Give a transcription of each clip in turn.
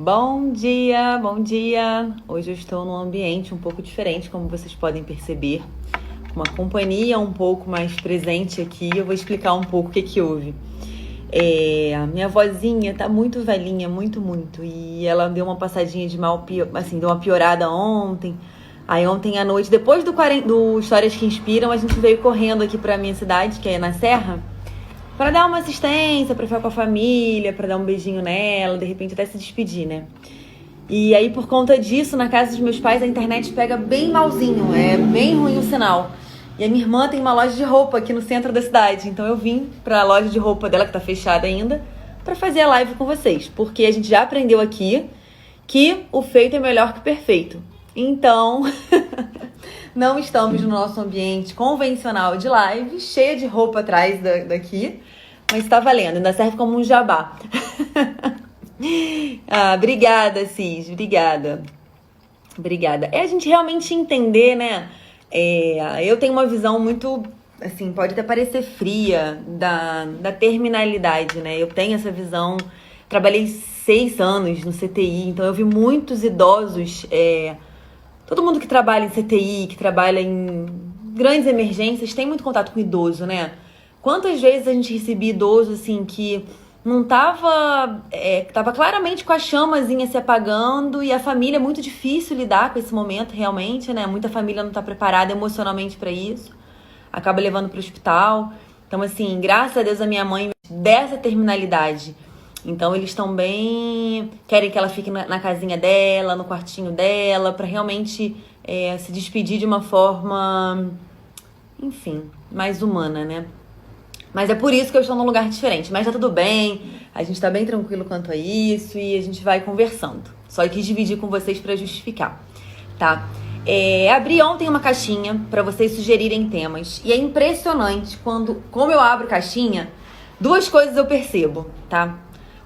Bom dia, bom dia! Hoje eu estou num ambiente um pouco diferente, como vocês podem perceber. Uma companhia um pouco mais presente aqui. Eu vou explicar um pouco o que houve. A minha vozinha tá muito velhinha, muito. E ela deu uma passadinha de mal, assim, deu uma piorada ontem. Aí ontem à noite, depois do Histórias que Inspiram, a gente veio correndo aqui pra minha cidade, que é na Serra, para dar uma assistência, para ficar com a família, para dar um beijinho nela, de repente até se despedir, né? E aí, por conta disso, na casa dos meus pais, a internet pega bem malzinho, é bem ruim o sinal. E a minha irmã tem uma loja de roupa aqui no centro da cidade, então eu vim para a loja de roupa dela, que tá fechada ainda, para fazer a live com vocês, porque a gente já aprendeu aqui que o feito é melhor que o perfeito. Então, não estamos no nosso ambiente convencional de live, cheia de roupa atrás daqui, mas tá valendo, ainda serve como um jabá. Obrigada, Cis, obrigada. É a gente realmente entender, né? Eu tenho uma visão muito, assim, pode até parecer fria da terminalidade, né? Eu tenho essa visão, trabalhei 6 anos no CTI, então eu vi muitos idosos, todo mundo que trabalha em CTI, que trabalha em grandes emergências, tem muito contato com idoso, né? Quantas vezes a gente recebia idoso, assim, que não tava... tava claramente com a chamazinha se apagando e a família é muito difícil lidar com esse momento, realmente, né? Muita família não tá preparada emocionalmente para isso. Acaba levando pro hospital. Então, assim, graças a Deus a minha mãe dessa terminalidade. Então, eles também querem que ela fique na casinha dela, no quartinho dela, para realmente se despedir de uma forma, enfim, mais humana, né? Mas é por isso que eu estou num lugar diferente. Mas tá tudo bem, a gente tá bem tranquilo quanto a isso e a gente vai conversando. Só quis dividir com vocês para justificar, tá? Abri ontem uma caixinha para vocês sugerirem temas. E é impressionante como eu abro caixinha, 2 coisas eu percebo, tá?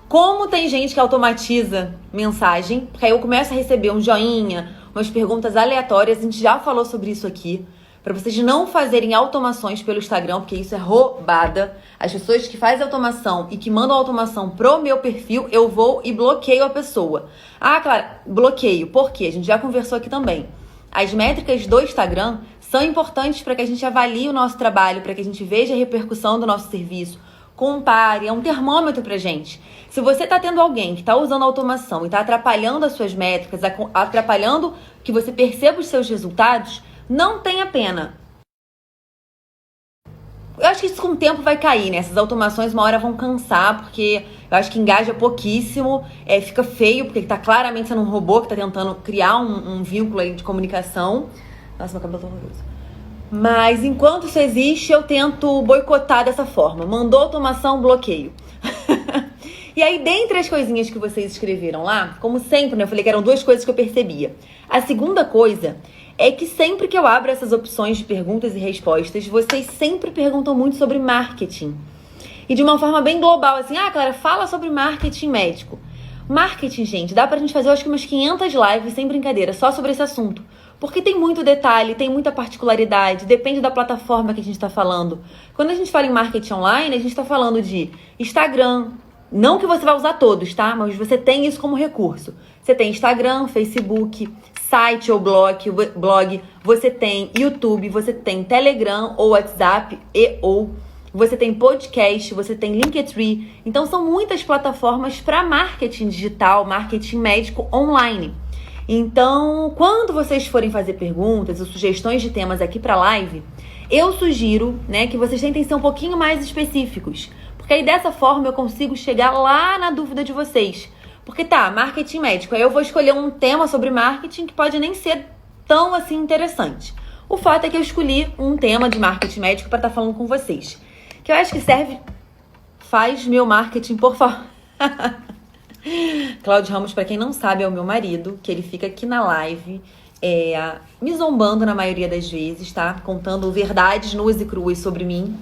Como tem gente que automatiza mensagem, porque aí eu começo a receber um joinha, umas perguntas aleatórias, a gente já falou sobre isso aqui, para vocês não fazerem automações pelo Instagram, porque isso é roubada. As pessoas que fazem automação e que mandam automação pro meu perfil, eu vou e bloqueio a pessoa. Claro, bloqueio, por quê? A gente já conversou aqui também. As métricas do Instagram são importantes para que a gente avalie o nosso trabalho, para que a gente veja a repercussão do nosso serviço, compare, é um termômetro pra gente. Se você tá tendo alguém que tá usando automação e tá atrapalhando as suas métricas, atrapalhando que você perceba os seus resultados, não tenha pena. Eu acho que isso com o tempo vai cair, né? Essas automações uma hora vão cansar, porque eu acho que engaja pouquíssimo, fica feio, porque tá claramente sendo um robô que tá tentando criar um vínculo aí de comunicação. Nossa, meu cabelo tá horroroso. Mas enquanto isso existe, eu tento boicotar dessa forma. Mandou automação, bloqueio. E aí, dentre as coisinhas que vocês escreveram lá, como sempre, né? Eu falei que eram 2 coisas que eu percebia. A segunda coisa é que sempre que eu abro essas opções de perguntas e respostas, vocês sempre perguntam muito sobre marketing. E de uma forma bem global, assim, Clara, fala sobre marketing médico. Marketing, gente, dá pra gente fazer, eu acho que umas 500 lives, sem brincadeira, só sobre esse assunto. Porque tem muito detalhe, tem muita particularidade, depende da plataforma que a gente tá falando. Quando a gente fala em marketing online, a gente tá falando de Instagram, não que você vai usar todos, tá? Mas você tem isso como recurso. Você tem Instagram, Facebook, site ou blog, você tem YouTube, você tem Telegram ou WhatsApp ou você tem podcast, você tem Linktree. Então são muitas plataformas para marketing digital, marketing médico online. Então, quando vocês forem fazer perguntas ou sugestões de temas aqui para live, eu sugiro, né, que vocês tentem ser um pouquinho mais específicos. Porque aí dessa forma eu consigo chegar lá na dúvida de vocês. Porque marketing médico. Aí eu vou escolher um tema sobre marketing que pode nem ser tão assim interessante. O fato é que eu escolhi um tema de marketing médico para estar falando com vocês. Que eu acho que faz meu marketing, por favor. Cláudio Ramos, para quem não sabe, é o meu marido, que ele fica aqui na live, me zombando na maioria das vezes, tá? Contando verdades nuas e cruas sobre mim.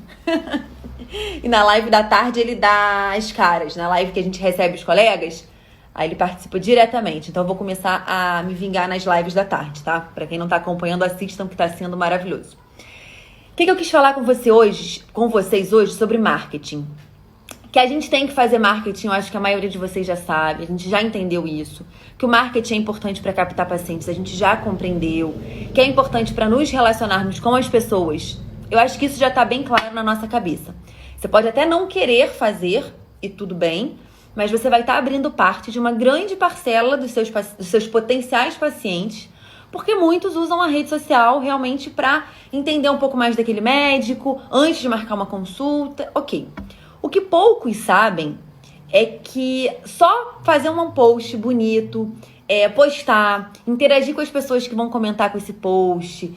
E na live da tarde ele dá as caras. Na live que a gente recebe os colegas, aí ele participa diretamente. Então eu vou começar a me vingar nas lives da tarde, tá? Pra quem não tá acompanhando, assistam, que tá sendo maravilhoso. O que eu quis falar com vocês hoje sobre marketing? Que a gente tem que fazer marketing, eu acho que a maioria de vocês já sabe, a gente já entendeu isso. Que o marketing é importante para captar pacientes, a gente já compreendeu. Que é importante para nos relacionarmos com as pessoas. Eu acho que isso já tá bem claro na nossa cabeça. Você pode até não querer fazer, e tudo bem, mas você vai estar abrindo parte de uma grande parcela dos seus potenciais pacientes, porque muitos usam a rede social realmente para entender um pouco mais daquele médico, antes de marcar uma consulta, ok. O que poucos sabem é que só fazer um post bonito, postar, interagir com as pessoas que vão comentar com esse post,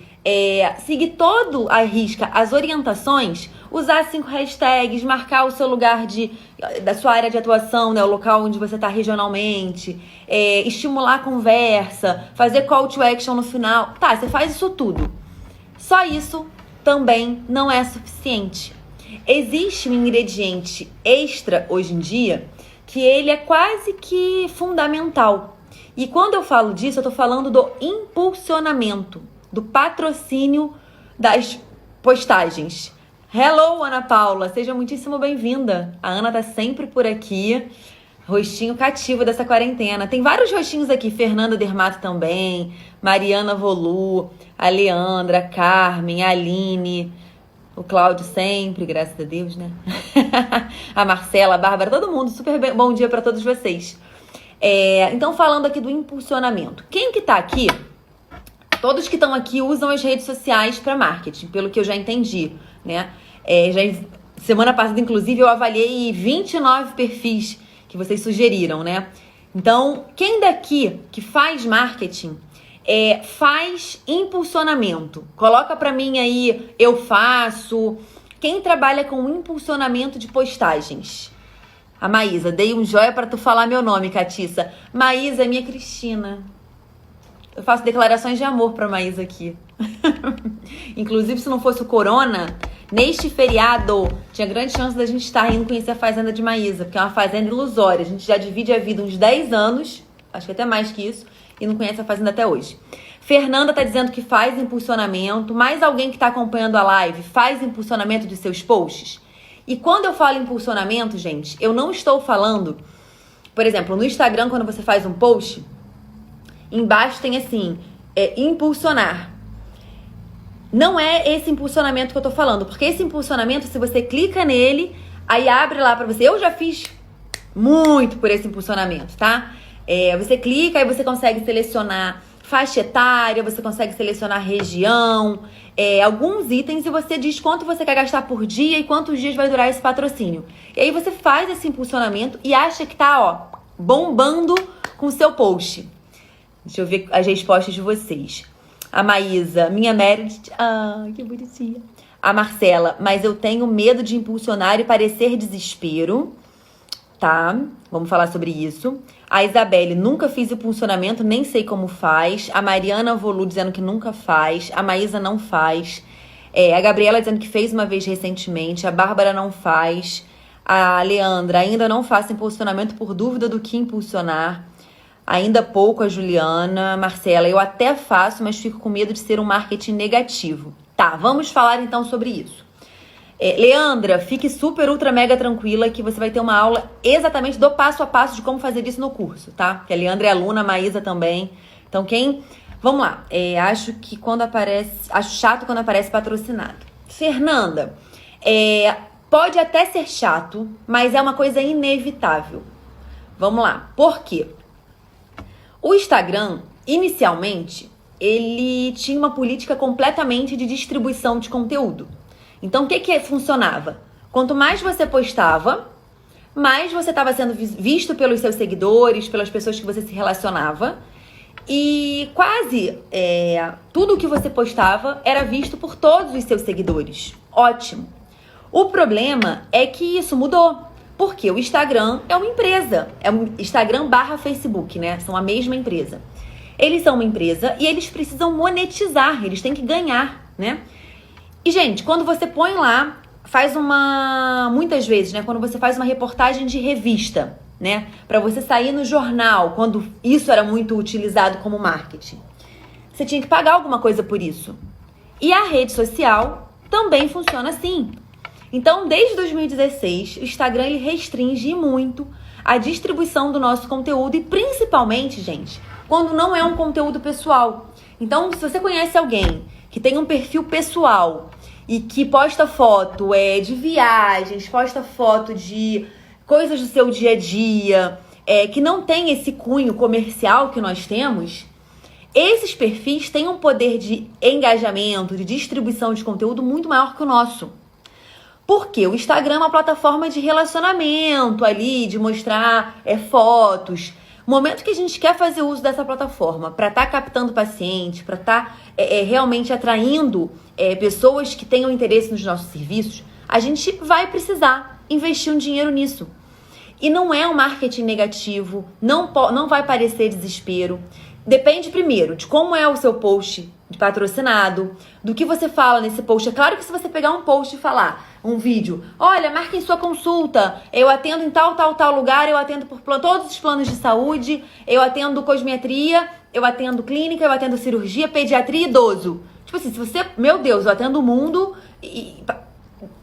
seguir todo à risca as orientações, usar 5 hashtags, marcar o seu lugar da sua área de atuação, né, o local onde você está regionalmente, estimular a conversa, fazer call to action no final. Tá, você faz isso tudo. Só isso também não é suficiente. Existe um ingrediente extra hoje em dia que ele é quase que fundamental. E quando eu falo disso, eu tô falando do impulsionamento, do patrocínio das postagens. Hello, Ana Paula, seja muitíssimo bem-vinda. A Ana tá sempre por aqui, rostinho cativo dessa quarentena. Tem vários rostinhos aqui, Fernanda Dermato também, Mariana Volu, a Leandra, a Carmen, a Aline, o Cláudio sempre, graças a Deus, né? A Marcela, a Bárbara, todo mundo, bom dia para todos vocês. Então, falando aqui do impulsionamento. Quem que tá aqui? Todos que estão aqui usam as redes sociais para marketing, pelo que eu já entendi, né? Semana passada, inclusive, eu avaliei 29 perfis que vocês sugeriram, né? Então, quem daqui que faz marketing faz impulsionamento? Coloca pra mim aí, eu faço. Quem trabalha com impulsionamento de postagens? A Maísa, dei um joia pra tu falar meu nome, Catiça. Maísa é minha Cristina. Eu faço declarações de amor pra Maísa aqui. Inclusive, se não fosse o corona, neste feriado, tinha grande chance da gente estar indo conhecer a fazenda de Maísa, porque é uma fazenda ilusória. A gente já divide a vida uns 10 anos, acho que até mais que isso, e não conhece a fazenda até hoje. Fernanda tá dizendo que faz impulsionamento. Mais alguém que tá acompanhando a live faz impulsionamento de seus posts? E quando eu falo impulsionamento, gente, eu não estou falando... Por exemplo, no Instagram, quando você faz um post, embaixo tem assim, impulsionar. Não é esse impulsionamento que eu tô falando, porque esse impulsionamento, se você clica nele, aí abre lá pra você. Eu já fiz muito por esse impulsionamento, tá? Você clica, aí você consegue selecionar faixa etária, você consegue selecionar região, alguns itens, e você diz quanto você quer gastar por dia e quantos dias vai durar esse patrocínio. E aí você faz esse impulsionamento e acha que tá, ó, bombando com o seu post. Deixa eu ver as respostas de vocês. A Maísa, minha Meredith, que bonitinha. A Marcela, mas eu tenho medo de impulsionar e parecer desespero. Tá, vamos falar sobre isso. A Isabelle, nunca fiz impulsionamento, nem sei como faz. A Mariana Volu dizendo que nunca faz. A Maísa não faz. A Gabriela dizendo que fez uma vez recentemente. A Bárbara não faz. A Leandra, ainda não faço impulsionamento por dúvida do que impulsionar. Ainda pouco a Juliana. Marcela, eu até faço, mas fico com medo de ser um marketing negativo. Tá, vamos falar então sobre isso. Leandra, fique super, ultra, mega tranquila que você vai ter uma aula exatamente do passo a passo de como fazer isso no curso, tá? Que a Leandra é aluna, a Maísa também. Então, vamos lá. Acho chato quando aparece patrocinado. Fernanda, pode até ser chato, mas é uma coisa inevitável. Vamos lá. Por quê? O Instagram, inicialmente, ele tinha uma política completamente de distribuição de conteúdo. Então, o que funcionava? Quanto mais você postava, mais você estava sendo visto pelos seus seguidores, pelas pessoas que você se relacionava. E quase tudo que você postava era visto por todos os seus seguidores. Ótimo. O problema é que isso mudou. Porque o Instagram é uma empresa. É um Instagram / Facebook, né? São a mesma empresa. Eles são uma empresa e eles precisam monetizar. Eles têm que ganhar, né? E, gente, quando você põe lá, muitas vezes, né? Quando você faz uma reportagem de revista, né? Pra você sair no jornal, quando isso era muito utilizado como marketing. Você tinha que pagar alguma coisa por isso. E a rede social também funciona assim. Então, desde 2016, o Instagram ele restringe muito a distribuição do nosso conteúdo e principalmente, gente, quando não é um conteúdo pessoal. Então, se você conhece alguém que tem um perfil pessoal e que posta foto de viagens, posta foto de coisas do seu dia a dia, que não tem esse cunho comercial que nós temos, esses perfis têm um poder de engajamento, de distribuição de conteúdo muito maior que o nosso. Porque o Instagram é uma plataforma de relacionamento ali, de mostrar fotos. No momento que a gente quer fazer uso dessa plataforma para estar captando paciente, para estar realmente atraindo pessoas que tenham interesse nos nossos serviços, a gente vai precisar investir um dinheiro nisso. E não é um marketing negativo, não vai parecer desespero. Depende primeiro de como é o seu post de patrocinado, do que você fala nesse post. É claro que se você pegar um post e falar, um vídeo, olha, marquem sua consulta, eu atendo em tal lugar, eu atendo por todos os planos de saúde, eu atendo cosmetria, eu atendo clínica, eu atendo cirurgia, pediatria e idoso. Tipo assim, se você, meu Deus, eu atendo o mundo,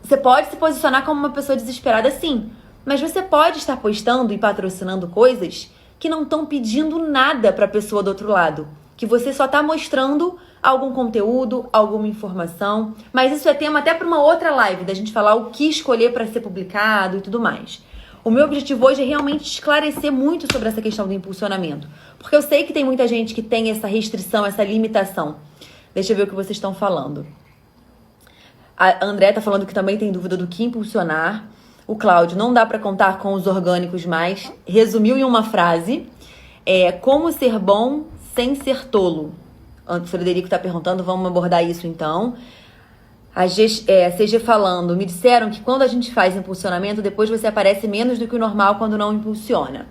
você pode se posicionar como uma pessoa desesperada sim, mas você pode estar postando e patrocinando coisas que não estão pedindo nada para a pessoa do outro lado, que você só está mostrando algum conteúdo, alguma informação, mas isso é tema até para uma outra live, da gente falar o que escolher para ser publicado e tudo mais. O meu objetivo hoje é realmente esclarecer muito sobre essa questão do impulsionamento, porque eu sei que tem muita gente que tem essa restrição, essa limitação. Deixa eu ver o que vocês estão falando. A André está falando que também tem dúvida do que impulsionar. O Cláudio, não dá para contar com os orgânicos mais. Resumiu em uma frase. Como ser bom sem ser tolo. O Frederico está perguntando, vamos abordar isso então. A CG falando, me disseram que quando a gente faz impulsionamento, depois você aparece menos do que o normal quando não impulsiona.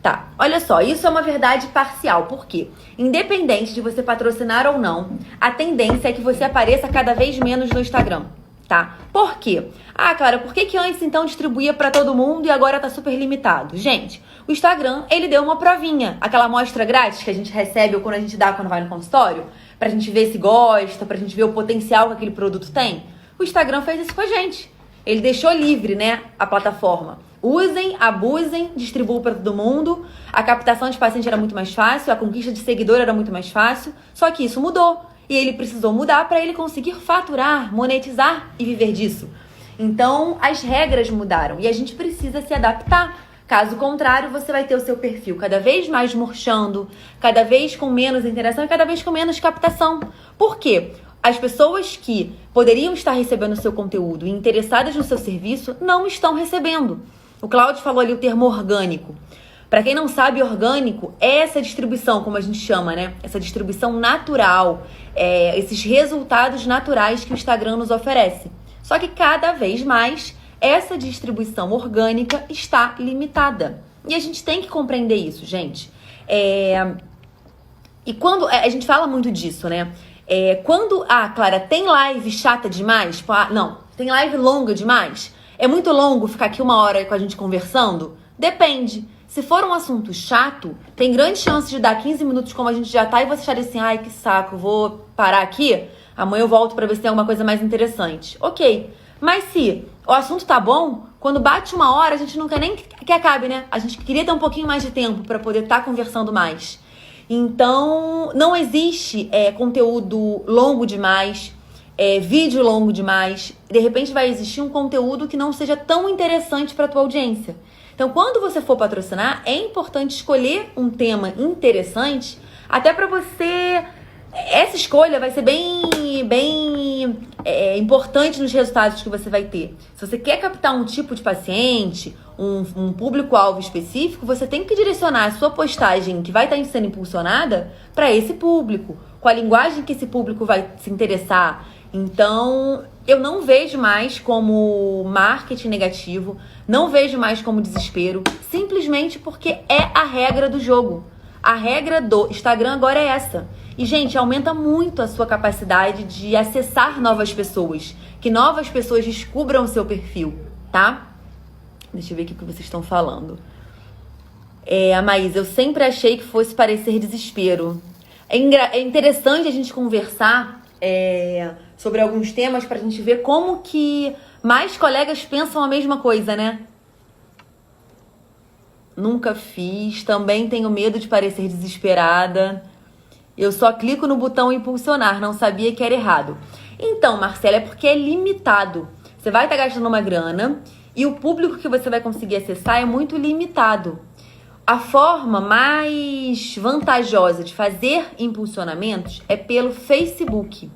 Tá, olha só, isso é uma verdade parcial. Por quê? Independente de você patrocinar ou não, a tendência é que você apareça cada vez menos no Instagram. Tá? Por quê? Ah, Clara, por que antes então distribuía pra todo mundo e agora tá super limitado? Gente, o Instagram, ele deu uma provinha, aquela amostra grátis que a gente recebe ou quando a gente dá quando vai no consultório, pra gente ver se gosta, pra gente ver o potencial que aquele produto tem. O Instagram fez isso com a gente. Ele deixou livre, né, a plataforma. Usem, abusem, distribuam pra todo mundo. A captação de paciente era muito mais fácil, a conquista de seguidor era muito mais fácil, só que isso mudou. E ele precisou mudar para ele conseguir faturar, monetizar e viver disso. Então, as regras mudaram e a gente precisa se adaptar. Caso contrário, você vai ter o seu perfil cada vez mais murchando, cada vez com menos interação e cada vez com menos captação. Por quê? As pessoas que poderiam estar recebendo o seu conteúdo e interessadas no seu serviço não estão recebendo. O Cláudio falou ali o termo orgânico. Para quem não sabe, orgânico é essa distribuição, como a gente chama, né? Essa distribuição natural, esses resultados naturais que o Instagram nos oferece. Só que cada vez mais essa distribuição orgânica está limitada. E a gente tem que compreender isso, gente. E quando a gente fala muito disso, né? Quando, Clara, tem live chata demais? Tipo, não, tem live longa demais? É muito longo ficar aqui 1 hora com a gente conversando? Depende. Se for um assunto chato, tem grande chance de dar 15 minutos como a gente já tá e você achar assim, ai, que saco, vou parar aqui, amanhã eu volto pra ver se tem alguma coisa mais interessante. Ok, mas se o assunto tá bom, quando bate 1 hora, a gente não quer nem que acabe, né? A gente queria ter um pouquinho mais de tempo pra poder estar conversando mais. Então, não existe conteúdo longo demais, vídeo longo demais. De repente vai existir um conteúdo que não seja tão interessante pra tua audiência. Então, quando você for patrocinar, é importante escolher um tema interessante, até para você... Essa escolha vai ser bem importante nos resultados que você vai ter. Se você quer captar um tipo de paciente, um público-alvo específico, você tem que direcionar a sua postagem que vai estar sendo impulsionada para esse público, com a linguagem que esse público vai se interessar. Então, eu não vejo mais como marketing negativo, não vejo mais como desespero, simplesmente porque é a regra do jogo. A regra do Instagram agora é essa. E, gente, aumenta muito a sua capacidade de acessar novas pessoas, que novas pessoas descubram o seu perfil, tá? Deixa eu ver aqui o que vocês estão falando. A Maísa, eu sempre achei que fosse parecer desespero. É interessante a gente conversar sobre alguns temas pra gente ver como que mais colegas pensam a mesma coisa, né? Nunca fiz, também tenho medo de parecer desesperada. Eu só clico no botão impulsionar, não sabia que era errado. Então, Marcela, é porque é limitado. Você vai estar gastando uma grana e o público que você vai conseguir acessar é muito limitado. A forma mais vantajosa de fazer impulsionamentos é pelo Facebook.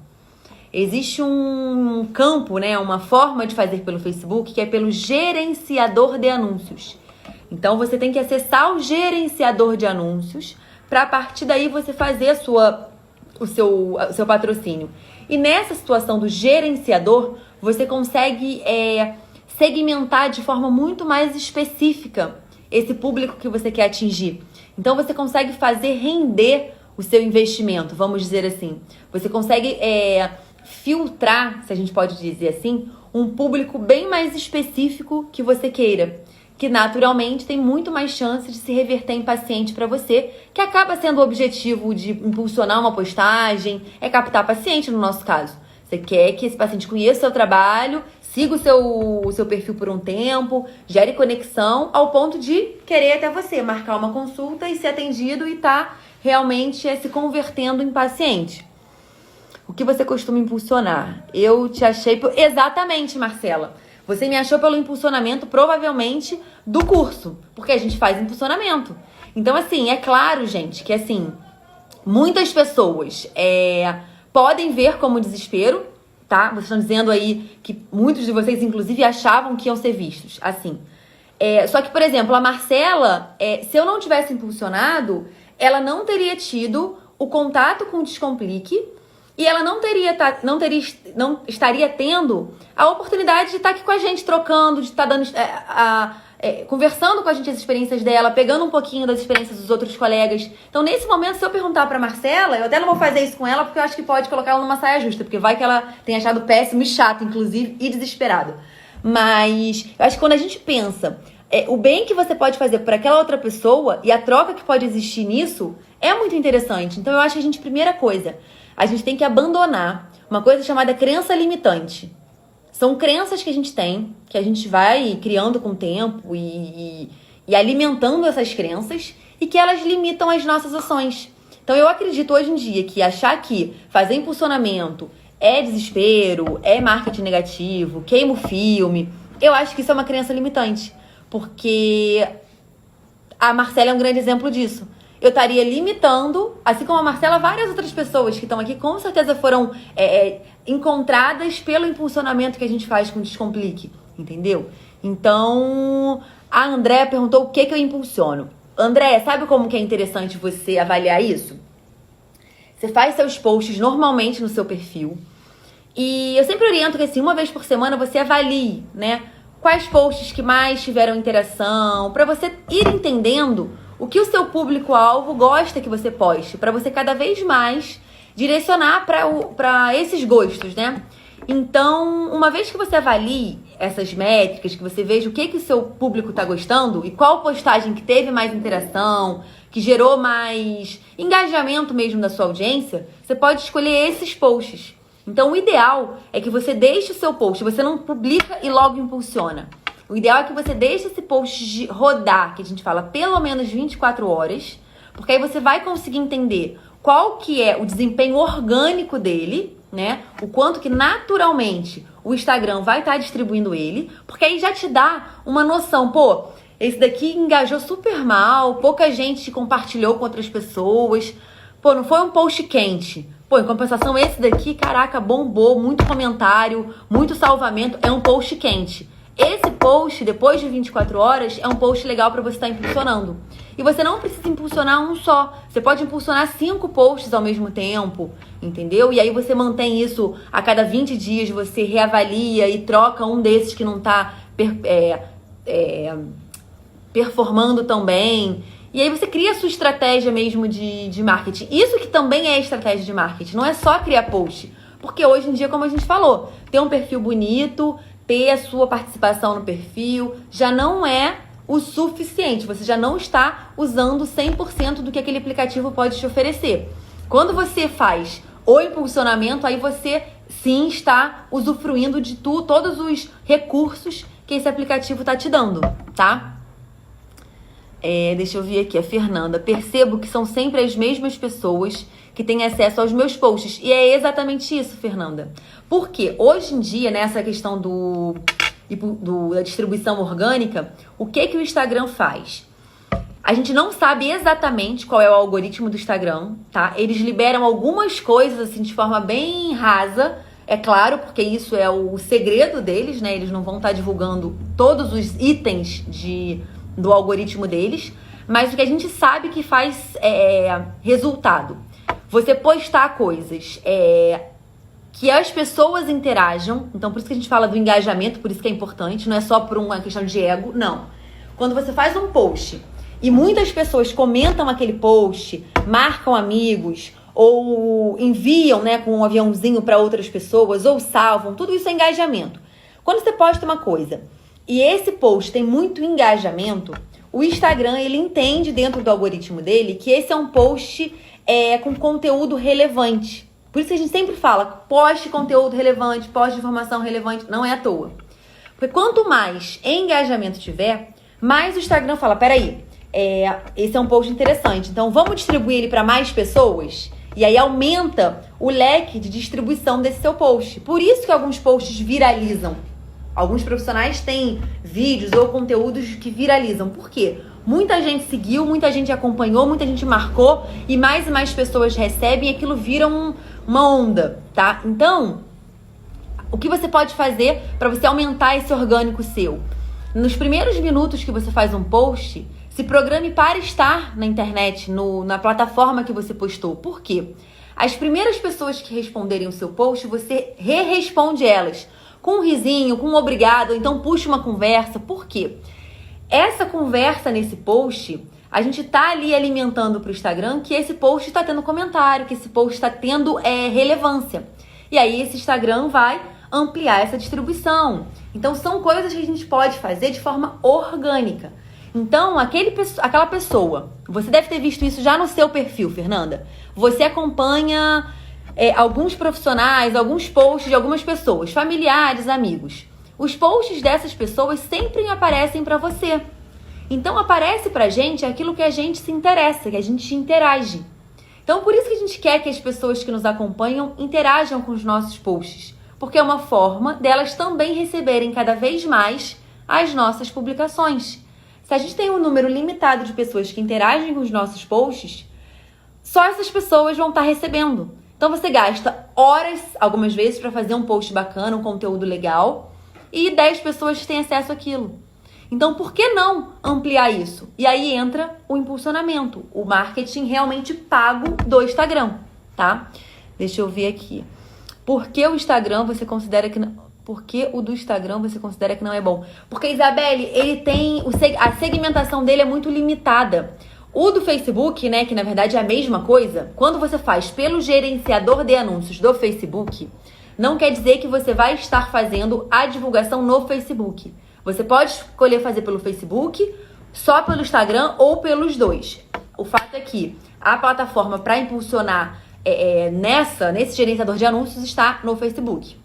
Existe um campo, né, uma forma de fazer pelo Facebook que é pelo gerenciador de anúncios. Então, você tem que acessar o gerenciador de anúncios para a partir daí você fazer o seu patrocínio. E nessa situação do gerenciador, você consegue segmentar de forma muito mais específica esse público que você quer atingir. Então, você consegue fazer render o seu investimento, vamos dizer assim. Você consegue filtrar, se a gente pode dizer assim, um público bem mais específico que você queira, que naturalmente tem muito mais chance de se reverter em paciente para você, que acaba sendo o objetivo de impulsionar uma postagem, é captar paciente no nosso caso. Você quer que esse paciente conheça o seu trabalho, siga o seu perfil por um tempo, gere conexão ao ponto de querer até você, marcar uma consulta e ser atendido e tá realmente se convertendo em paciente. O que você costuma impulsionar? Eu te achei... Exatamente, Marcela. Você me achou pelo impulsionamento, provavelmente, do curso. Porque a gente faz impulsionamento. Então, assim, é claro, gente, que, assim, muitas pessoas podem ver como desespero, tá? Vocês estão dizendo aí que muitos de vocês, inclusive, achavam que iam ser vistos. Assim. Só que, por exemplo, a Marcela, se eu não tivesse impulsionado, ela não teria tido o contato com o Descomplique e ela não estaria tendo a oportunidade de estar aqui com a gente, trocando, de estar dando, conversando com a gente as experiências dela, pegando um pouquinho das experiências dos outros colegas. Então, nesse momento, se eu perguntar pra Marcela, eu até não vou fazer isso com ela, porque eu acho que pode colocar ela numa saia justa, porque vai que ela tenha achado péssimo e chato, inclusive, e desesperado. Mas eu acho que quando a gente pensa o bem que você pode fazer por aquela outra pessoa e a troca que pode existir nisso é muito interessante. Então, eu acho que primeira coisa, a gente tem que abandonar uma coisa chamada crença limitante. São crenças que a gente tem, que a gente vai criando com o tempo e alimentando essas crenças e que elas limitam as nossas ações. Então, eu acredito hoje em dia que achar que fazer impulsionamento é desespero, é marketing negativo, queima o filme, eu acho que isso é uma crença limitante. Porque a Marcela é um grande exemplo disso. Eu estaria limitando, assim como a Marcela, várias outras pessoas que estão aqui com certeza foram encontradas pelo impulsionamento que a gente faz com o Descomplique, entendeu? Então, a Andréa perguntou o que eu impulsiono. Andréa, sabe como que é interessante você avaliar isso? Você faz seus posts normalmente no seu perfil e eu sempre oriento que assim, uma vez por semana você avalie, né? Quais posts que mais tiveram interação, para você ir entendendo o que o seu público-alvo gosta que você poste, para você cada vez mais direcionar para esses gostos, né? Então, uma vez que você avalie essas métricas, que você veja o que o seu público está gostando e qual postagem que teve mais interação, que gerou mais engajamento mesmo da sua audiência, você pode escolher esses posts. Então, o ideal é que você deixe o seu post, você não publica e logo impulsiona. O ideal é que você deixe esse post rodar, que a gente fala, pelo menos 24 horas, porque aí você vai conseguir entender qual que é o desempenho orgânico dele, né? O quanto que naturalmente o Instagram vai estar distribuindo ele, porque aí já te dá uma noção, pô, esse daqui engajou super mal, pouca gente compartilhou com outras pessoas, pô, não foi um post quente. Pô, em compensação, esse daqui, caraca, bombou, muito comentário, muito salvamento, é um post quente. Esse post, depois de 24 horas, é um post legal para você estar impulsionando. E você não precisa impulsionar um só. Você pode impulsionar 5 posts ao mesmo tempo, entendeu? E aí você mantém isso a cada 20 dias, você reavalia e troca um desses que não está performando tão bem. E aí você cria a sua estratégia mesmo de marketing. Isso que também é estratégia de marketing. Não é só criar post. Porque hoje em dia, como a gente falou, ter um perfil bonito, ter a sua participação no perfil, já não é o suficiente. Você já não está usando 100% do que aquele aplicativo pode te oferecer. Quando você faz o impulsionamento, aí você sim está usufruindo de todos os recursos que esse aplicativo tá te dando, tá? Deixa eu ver aqui, a Fernanda. Percebo que são sempre as mesmas pessoas que têm acesso aos meus posts. E é exatamente isso, Fernanda. Porque hoje em dia, nessa questão da distribuição orgânica, o que o Instagram faz? A gente não sabe exatamente qual é o algoritmo do Instagram, tá? Eles liberam algumas coisas, assim, de forma bem rasa, é claro, porque isso é o segredo deles, né? Eles não vão estar divulgando todos os itens do algoritmo deles, mas o que a gente sabe que faz resultado. Você postar coisas que as pessoas interajam, então por isso que a gente fala do engajamento, por isso que é importante, não é só por uma questão de ego, não. Quando você faz um post e muitas pessoas comentam aquele post, marcam amigos, ou enviam, né, com um aviãozinho para outras pessoas, ou salvam, tudo isso é engajamento. Quando você posta uma coisa e esse post tem muito engajamento, o Instagram, ele entende dentro do algoritmo dele que esse é um post com conteúdo relevante. Por isso que a gente sempre fala, poste conteúdo relevante, poste informação relevante, não é à toa. Porque quanto mais engajamento tiver, mais o Instagram fala, peraí, esse é um post interessante, então vamos distribuir ele para mais pessoas? E aí aumenta o leque de distribuição desse seu post. Por isso que alguns posts viralizam. Alguns profissionais têm vídeos ou conteúdos que viralizam. Por quê? Muita gente seguiu, muita gente acompanhou, muita gente marcou e mais pessoas recebem e aquilo vira uma onda, tá? Então, o que você pode fazer para você aumentar esse orgânico seu? Nos primeiros minutos que você faz um post, se programe para estar na internet, na plataforma que você postou. Por quê? As primeiras pessoas que responderem o seu post, você responde elas com um risinho, com um obrigado, então puxa uma conversa. Por quê? Essa conversa nesse post, a gente tá ali alimentando pro Instagram que esse post está tendo comentário, que esse post está tendo relevância. E aí esse Instagram vai ampliar essa distribuição. Então são coisas que a gente pode fazer de forma orgânica. Então, aquela pessoa, você deve ter visto isso já no seu perfil, Fernanda. Você acompanha alguns profissionais, alguns posts de algumas pessoas, familiares, amigos. Os posts dessas pessoas sempre aparecem para você. Então, aparece pra gente aquilo que a gente se interessa, que a gente interage. Então, por isso que a gente quer que as pessoas que nos acompanham interajam com os nossos posts. Porque é uma forma delas também receberem cada vez mais as nossas publicações. Se a gente tem um número limitado de pessoas que interagem com os nossos posts, só essas pessoas vão estar recebendo. Então você gasta horas, algumas vezes, para fazer um post bacana, um conteúdo legal, e 10 pessoas têm acesso àquilo. Então por que não ampliar isso? E aí entra o impulsionamento, o marketing realmente pago do Instagram, tá? Deixa eu ver aqui. Por que o Instagram você considera que não... Por que o do Instagram você considera que não é bom? Porque, Isabelle, ele tem... A segmentação dele é muito limitada. O do Facebook, né, que na verdade é a mesma coisa, quando você faz pelo gerenciador de anúncios do Facebook, não quer dizer que você vai estar fazendo a divulgação no Facebook. Você pode escolher fazer pelo Facebook, só pelo Instagram ou pelos dois. O fato é que a plataforma para impulsionar nesse gerenciador de anúncios está no Facebook.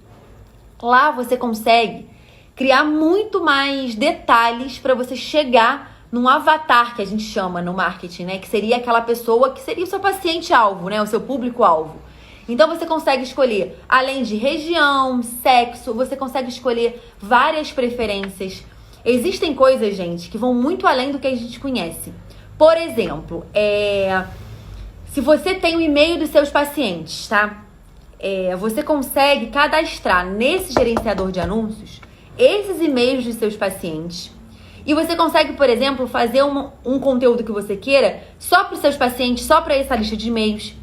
Lá você consegue criar muito mais detalhes para você chegar num avatar que a gente chama no marketing, né? Que seria aquela pessoa que seria o seu paciente-alvo, né? O seu público-alvo. Então você consegue escolher, além de região, sexo, você consegue escolher várias preferências. Existem coisas, gente, que vão muito além do que a gente conhece. Por exemplo, se você tem o e-mail dos seus pacientes, tá? Você consegue cadastrar nesse gerenciador de anúncios esses e-mails dos seus pacientes. E você consegue, por exemplo, fazer um conteúdo que você queira só para os seus pacientes, só para essa lista de e-mails.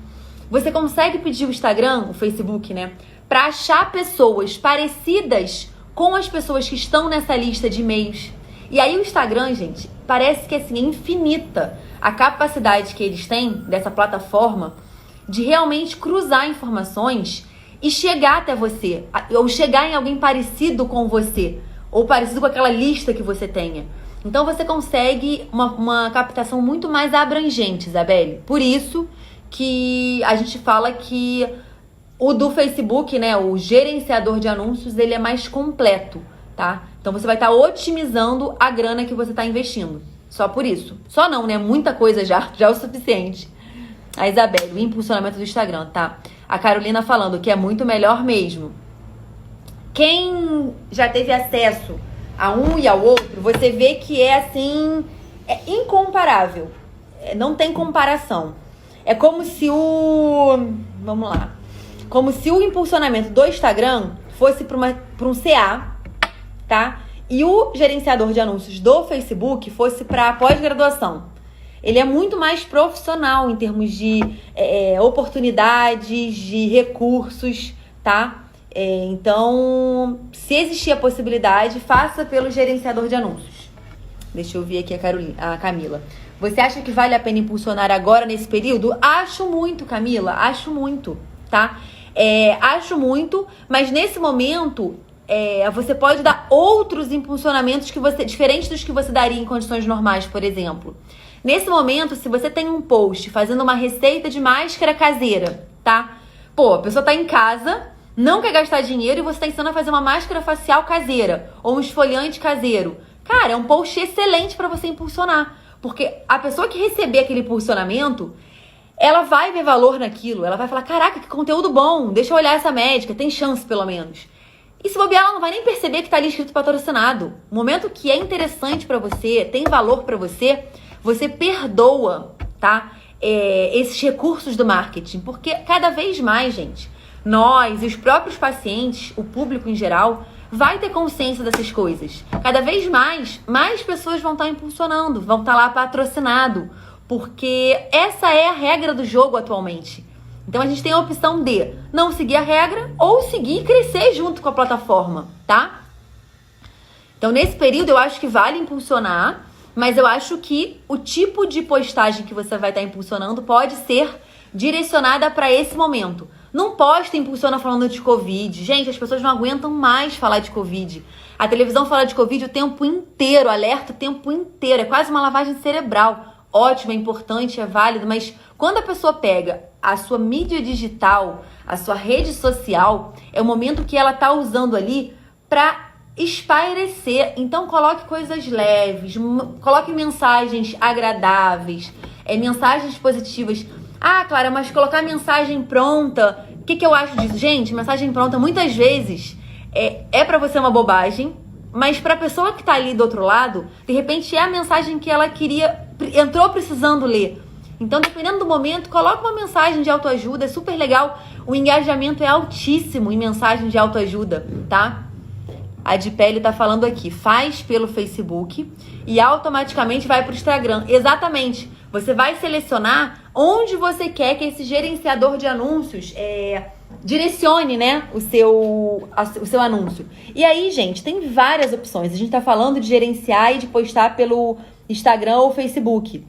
Você consegue pedir o Instagram, o Facebook, né, para achar pessoas parecidas com as pessoas que estão nessa lista de e-mails. E aí o Instagram, gente, parece que assim, é infinita a capacidade que eles têm dessa plataforma de realmente cruzar informações e chegar até você, ou chegar em alguém parecido com você, ou parecido com aquela lista que você tenha. Então você consegue uma captação muito mais abrangente, Isabelle. Por isso que a gente fala que O do Facebook, né, o gerenciador de anúncios, ele é mais completo, tá? Então você vai estar otimizando a grana que você está investindo. Só por isso. Só não, né? Muita coisa já é o suficiente. A Isabelle, o impulsionamento do Instagram, tá? A Carolina falando que é muito melhor mesmo. Quem já teve acesso a um e ao outro, você vê que é assim, é incomparável. Não tem comparação. É como se vamos lá. Como se o impulsionamento do Instagram fosse para um CA, tá? E o gerenciador de anúncios do Facebook fosse para pós-graduação. Ele é muito mais profissional em termos de oportunidades, de recursos, tá? Então, se existir a possibilidade, faça pelo gerenciador de anúncios. Deixa eu ver aqui a Camila. Você acha que vale a pena impulsionar agora nesse período? Acho muito, Camila. Acho muito, tá? Acho muito, mas nesse momento você pode dar outros impulsionamentos diferentes dos que você daria em condições normais, por exemplo. Nesse momento, se você tem um post fazendo uma receita de máscara caseira, tá? Pô, a pessoa tá em casa, não quer gastar dinheiro e você tá ensinando a fazer uma máscara facial caseira ou um esfoliante caseiro. Cara, é um post excelente para você impulsionar, porque a pessoa que receber aquele impulsionamento, ela vai ver valor naquilo, ela vai falar, caraca, que conteúdo bom, deixa eu olhar essa médica, tem chance pelo menos. E se bobear, ela não vai nem perceber que tá ali escrito patrocinado. O momento que é interessante pra você, tem valor pra você, você perdoa, tá? Esses recursos do marketing, porque cada vez mais, gente, nós e os próprios pacientes, o público em geral, vai ter consciência dessas coisas. Cada vez mais pessoas vão estar impulsionando, vão estar lá patrocinado, porque essa é a regra do jogo atualmente. Então a gente tem a opção de não seguir a regra ou seguir e crescer junto com a plataforma, tá? Então nesse período eu acho que vale impulsionar, mas eu acho que o tipo de postagem que você vai estar impulsionando pode ser direcionada para esse momento. Não posta e impulsiona falando de Covid. Gente, as pessoas não aguentam mais falar de Covid. A televisão fala de Covid o tempo inteiro, alerta o tempo inteiro. É quase uma lavagem cerebral. Ótimo, é importante, é válido, mas quando a pessoa pega a sua mídia digital, a sua rede social, é o momento que ela tá usando ali para espairecer. Então coloque coisas leves, coloque mensagens agradáveis, mensagens positivas. Ah, Clara, mas colocar mensagem pronta, o que eu acho disso? Gente, mensagem pronta muitas vezes é para você uma bobagem, mas para a pessoa que tá ali do outro lado, de repente é a mensagem que ela entrou precisando ler. Então, dependendo do momento, coloca uma mensagem de autoajuda, é super legal. O engajamento é altíssimo em mensagem de autoajuda, tá? A Dipele tá falando aqui, faz pelo Facebook e automaticamente vai pro Instagram. Exatamente. Você vai selecionar onde você quer que esse gerenciador de anúncios direcione, né, o seu anúncio. E aí, gente, tem várias opções. A gente tá falando de gerenciar e de postar pelo Instagram ou Facebook.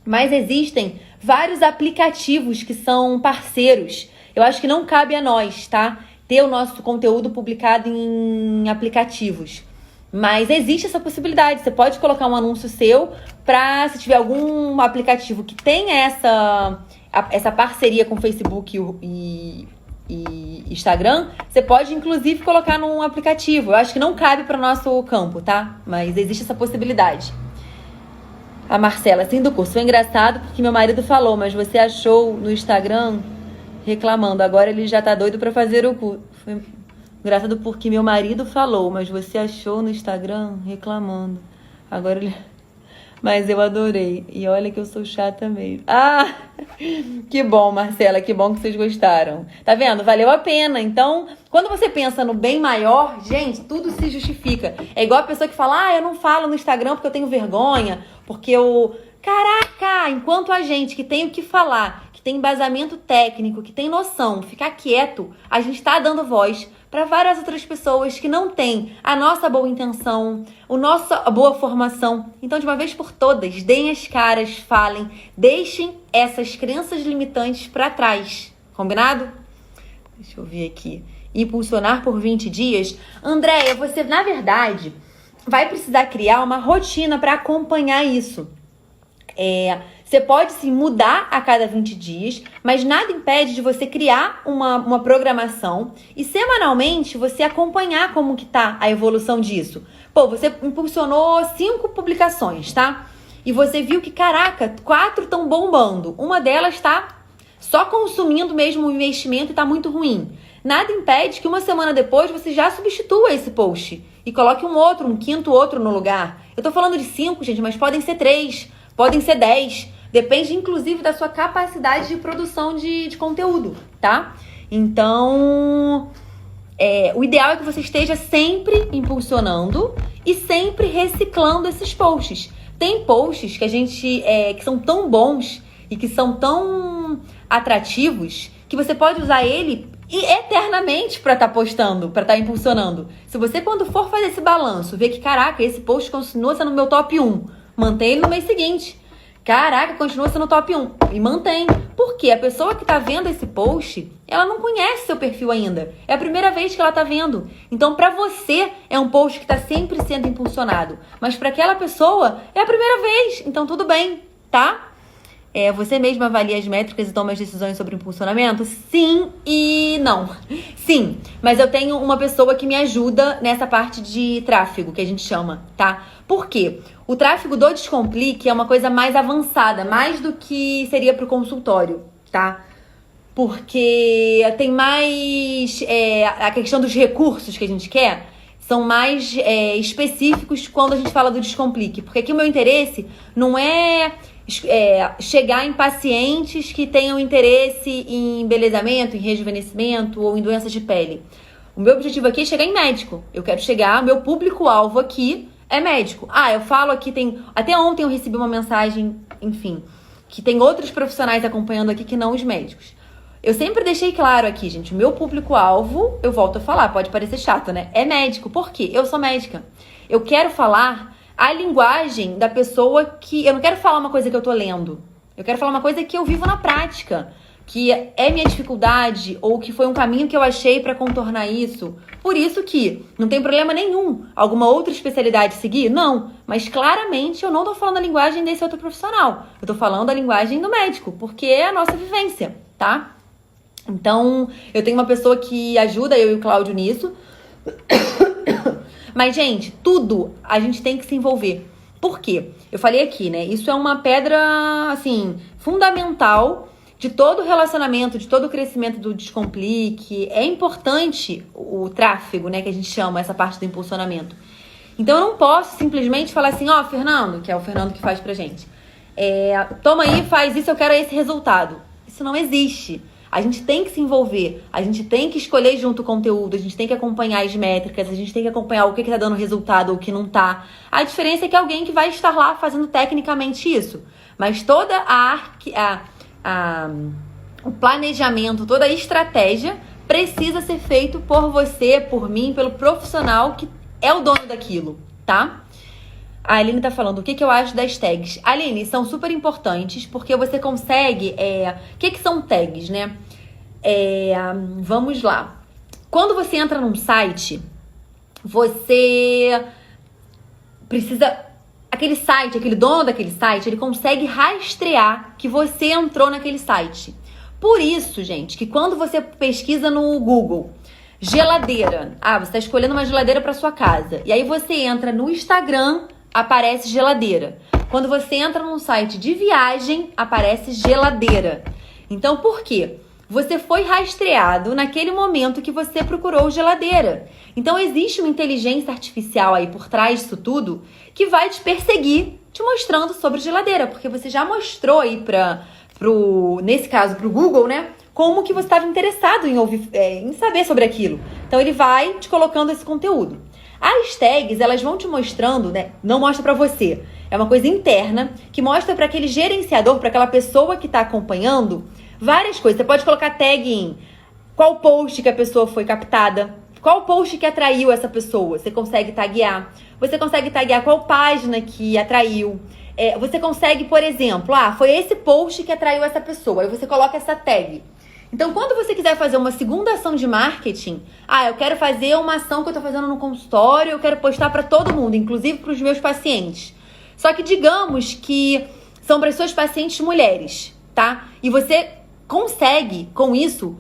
Mas existem vários aplicativos que são parceiros. Eu acho que não cabe a nós, tá? Ter o nosso conteúdo publicado em aplicativos. Mas existe essa possibilidade. Você pode colocar um anúncio seu para, se tiver algum aplicativo que tenha essa parceria com Facebook e Instagram, você pode inclusive colocar num aplicativo. Eu acho que não cabe para o nosso campo, tá? Mas existe essa possibilidade. A Marcela, assim do curso, foi engraçado porque meu marido falou, mas você achou no Instagram reclamando, agora ele já tá doido pra fazer o curso. Foi engraçado porque meu marido falou, mas você achou no Instagram reclamando, agora ele... Mas eu adorei, e olha que eu sou chata mesmo. Ah, que bom, Marcela, que bom que vocês gostaram. Tá vendo? Valeu a pena. Então, quando você pensa no bem maior, gente, tudo se justifica. É igual a pessoa que fala, eu não falo no Instagram porque eu tenho vergonha, porque eu... Caraca, enquanto a gente que tem o que falar, que tem embasamento técnico, que tem noção, ficar quieto, a gente tá dando voz para várias outras pessoas que não têm a nossa boa intenção, a nossa boa formação. Então, de uma vez por todas, deem as caras, falem, deixem essas crenças limitantes para trás. Combinado? Deixa eu ver aqui. Impulsionar por 20 dias. Andréia, você, na verdade, vai precisar criar uma rotina para acompanhar isso. Você pode sim mudar a cada 20 dias, mas nada impede de você criar uma programação e semanalmente você acompanhar como que tá a evolução disso. Pô, você impulsionou 5 publicações, tá? E você viu que, caraca, 4 estão bombando. Uma delas tá só consumindo mesmo o investimento e tá muito ruim. Nada impede que uma semana depois você já substitua esse post e coloque um outro, um quinto outro no lugar. Eu tô falando de 5, gente, mas podem ser 3, podem ser 10. Depende, inclusive, da sua capacidade de produção de conteúdo, tá? Então, o ideal é que você esteja sempre impulsionando e sempre reciclando esses posts. Tem posts que a gente que são tão bons e que são tão atrativos que você pode usar ele eternamente para estar postando, para estar impulsionando. Se você, quando for fazer esse balanço, ver que, caraca, esse post continua sendo meu top 1, mantém ele no mês seguinte. Caraca, continua sendo top 1. E mantém. Porque a pessoa que tá vendo esse post, ela não conhece seu perfil ainda. É a primeira vez que ela tá vendo. Então, pra você, é um post que tá sempre sendo impulsionado. Mas pra aquela pessoa, é a primeira vez. Então, tudo bem, tá? Você mesmo avalia as métricas e toma as decisões sobre impulsionamento? Sim e não. Sim, mas eu tenho uma pessoa que me ajuda nessa parte de tráfego, que a gente chama, tá? Por quê? O tráfego do Descomplique é uma coisa mais avançada, mais do que seria para o consultório, tá? Porque tem mais... a questão dos recursos que a gente quer são mais específicos quando a gente fala do Descomplique. Porque aqui o meu interesse não é chegar em pacientes que tenham interesse em embelezamento, em rejuvenescimento ou em doenças de pele. O meu objetivo aqui é chegar em médico. Eu quero chegar, meu público-alvo aqui é médico. Eu falo aqui, até ontem eu recebi uma mensagem, enfim, que tem outros profissionais acompanhando aqui que não os médicos. Eu sempre deixei claro aqui, gente, o meu público-alvo, eu volto a falar, pode parecer chato, né? É médico. Por quê? Eu sou médica. Eu quero falar a linguagem da pessoa que... Eu não quero falar uma coisa que eu tô lendo. Eu quero falar uma coisa que eu vivo na prática, que é minha dificuldade ou que foi um caminho que eu achei para contornar isso. Por isso que não tem problema nenhum alguma outra especialidade seguir? Não. Mas claramente eu não tô falando a linguagem desse outro profissional. Eu tô falando a linguagem do médico, porque é a nossa vivência, tá? Então, eu tenho uma pessoa que ajuda eu e o Cláudio nisso. Mas, gente, tudo a gente tem que se envolver. Por quê? Eu falei aqui, né? Isso é uma pedra, assim, fundamental de todo o relacionamento, de todo o crescimento do Descomplique. É importante o tráfego, né? Que a gente chama essa parte do impulsionamento. Então, eu não posso simplesmente falar assim, Fernando, que é o Fernando que faz pra gente. Toma aí, faz isso, eu quero esse resultado. Isso não existe. A gente tem que se envolver, a gente tem que escolher junto o conteúdo, a gente tem que acompanhar as métricas, a gente tem que acompanhar o que tá dando resultado ou o que não tá. A diferença é que alguém que vai estar lá fazendo tecnicamente isso. Mas toda o planejamento, toda a estratégia precisa ser feito por você, por mim, pelo profissional que é o dono daquilo, tá? A Aline tá falando, o que eu acho das tags? Aline, são super importantes, porque você consegue... O que são tags, né? Vamos lá. Quando você entra num site, você precisa... Aquele dono daquele site, ele consegue rastrear que você entrou naquele site. Por isso, gente, que quando você pesquisa no Google... Geladeira. Você tá escolhendo uma geladeira para sua casa. E aí você entra no Instagram... aparece geladeira. Quando você entra num site de viagem, aparece geladeira. Então, por quê? Você foi rastreado naquele momento que você procurou geladeira. Então, existe uma inteligência artificial aí por trás disso tudo que vai te perseguir, te mostrando sobre geladeira, porque você já mostrou aí nesse caso, pro Google, né? Como que você estava interessado em ouvir, em saber sobre aquilo. Então, ele vai te colocando esse conteúdo. As tags, elas vão te mostrando, né? Não mostra pra você. É uma coisa interna que mostra pra aquele gerenciador, pra aquela pessoa que tá acompanhando, várias coisas. Você pode colocar tag em qual post que a pessoa foi captada, qual post que atraiu essa pessoa. Você consegue taguear. Você consegue taguear qual página que atraiu. Você consegue, por exemplo, foi esse post que atraiu essa pessoa. Aí você coloca essa tag. Então, quando você quiser fazer uma segunda ação de marketing, eu quero fazer uma ação que eu tô fazendo no consultório, eu quero postar para todo mundo, inclusive para os meus pacientes. Só que digamos que são para as suas pacientes mulheres, tá? E você consegue, com isso,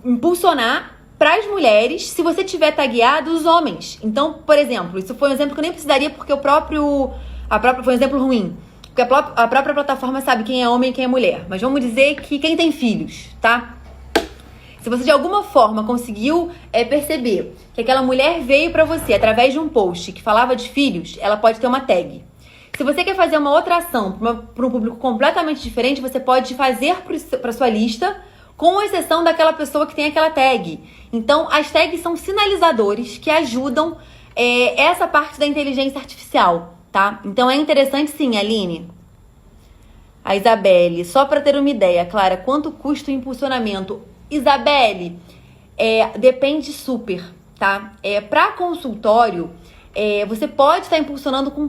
impulsionar para as mulheres se você tiver tagueado os homens. Então, por exemplo, isso foi um exemplo que eu nem precisaria porque foi um exemplo ruim. Porque a própria plataforma sabe quem é homem e quem é mulher. Mas vamos dizer que quem tem filhos, tá? Se você de alguma forma conseguiu perceber que aquela mulher veio para você através de um post que falava de filhos, ela pode ter uma tag. Se você quer fazer uma outra ação para um público completamente diferente, você pode fazer para sua lista, com exceção daquela pessoa que tem aquela tag. Então, as tags são sinalizadores que ajudam essa parte da inteligência artificial, tá? Então, é interessante sim, Aline. A Isabelle, só para ter uma ideia, Clara, quanto custa o impulsionamento? Isabelle, depende super, tá? Para consultório, você pode estar impulsionando com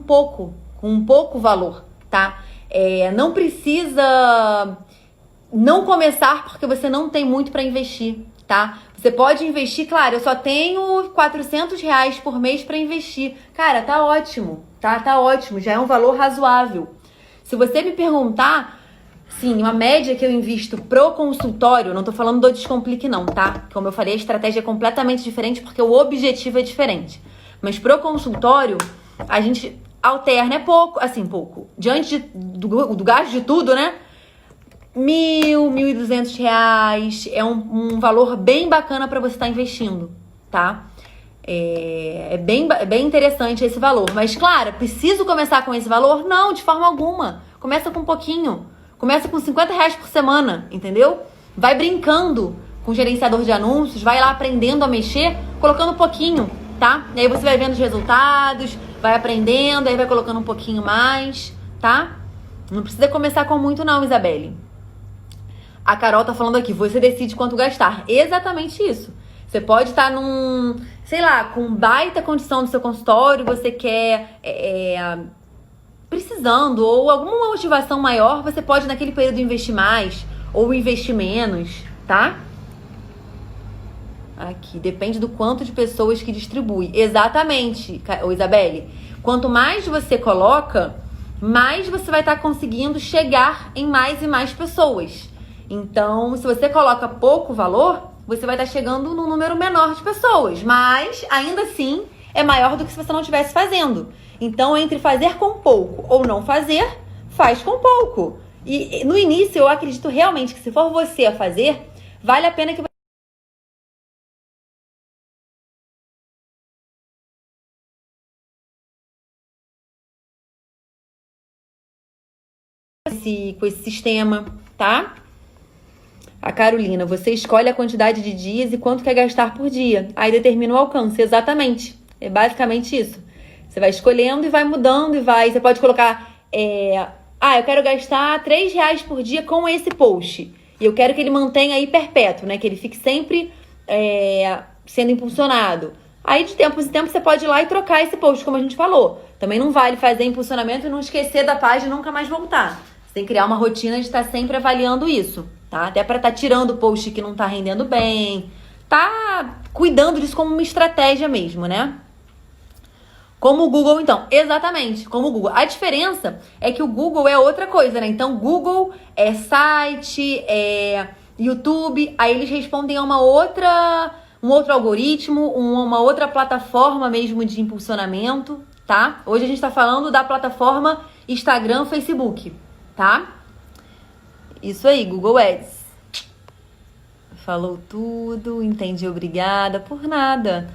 um pouco valor, tá? Não precisa não começar porque você não tem muito para investir, tá? Você pode investir, claro, eu só tenho R$ 400 por mês para investir. Cara, tá ótimo, tá? Tá ótimo, já é um valor razoável. Se você me perguntar, sim, uma média que eu invisto pro consultório, não tô falando do Descomplique não, tá? Como eu falei, a estratégia é completamente diferente porque o objetivo é diferente. Mas pro consultório, a gente alterna, pouco. Diante do gasto de tudo, né? R$ 1.200 é um valor bem bacana para você estar investindo, tá? É bem interessante esse valor. Mas, claro, preciso começar com esse valor? Não, de forma alguma. Começa com um pouquinho. Começa com R$ 50 por semana, entendeu? Vai brincando com o gerenciador de anúncios, vai lá aprendendo a mexer, colocando um pouquinho, tá? E aí você vai vendo os resultados, vai aprendendo, aí vai colocando um pouquinho mais, tá? Não precisa começar com muito não, Isabelle. A Carol tá falando aqui, você decide quanto gastar. Exatamente isso. Você pode estar com baita condição do seu consultório, você quer precisando, ou alguma motivação maior, você pode naquele período investir mais, ou investir menos, tá? Aqui, depende do quanto de pessoas que distribui. Exatamente, Isabelle. Quanto mais você coloca, mais você vai estar conseguindo chegar em mais e mais pessoas. Então, se você coloca pouco valor, você vai estar chegando num número menor de pessoas. Mas, ainda assim, é maior do que se você não estivesse fazendo. Então, entre fazer com pouco ou não fazer, faz com pouco. E no início, eu acredito realmente que se for você a fazer, vale a pena que com esse sistema, tá? A Carolina, você escolhe a quantidade de dias e quanto quer gastar por dia. Aí determina o alcance, exatamente. É basicamente isso. Você vai escolhendo e vai mudando e vai... Você pode colocar... eu quero gastar R$ 3 por dia com esse post. E eu quero que ele mantenha aí perpétuo, né? Que ele fique sempre sendo impulsionado. Aí de tempos em tempos você pode ir lá e trocar esse post, como a gente falou. Também não vale fazer impulsionamento e não esquecer da página e nunca mais voltar. Você tem que criar uma rotina de estar sempre avaliando isso, tá? Até para estar tirando o post que não tá rendendo bem. Tá cuidando disso como uma estratégia mesmo, né? Como o Google, então. Exatamente, como o Google. A diferença é que o Google é outra coisa, né? Então, Google é site, é YouTube. Aí eles respondem a um outro algoritmo, uma outra plataforma mesmo de impulsionamento, tá? Hoje a gente tá falando da plataforma Instagram, Facebook, tá? Isso aí, Google Ads. Falou tudo, entendi, obrigada. Por nada.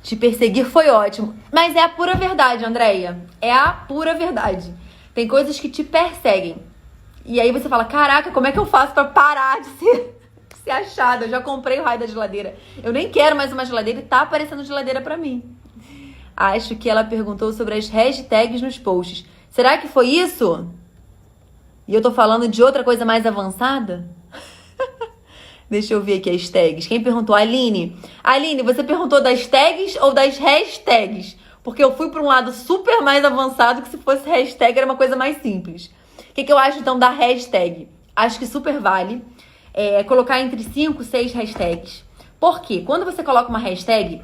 Te perseguir foi ótimo. Mas é a pura verdade, Andréia. É a pura verdade. Tem coisas que te perseguem. E aí você fala, caraca, como é que eu faço pra parar de ser achada? Eu já comprei o raio da geladeira. Eu nem quero mais uma geladeira e tá aparecendo geladeira pra mim. Acho que ela perguntou sobre as hashtags nos posts. Será que foi isso? E eu tô falando de outra coisa mais avançada? Deixa eu ver aqui as tags. Quem perguntou? Aline. Aline, você perguntou das tags ou das hashtags? Porque eu fui para um lado super mais avançado que se fosse hashtag era uma coisa mais simples. O que eu acho então da hashtag? Acho que super vale colocar entre 5, 6 hashtags. Por quê? Quando você coloca uma hashtag,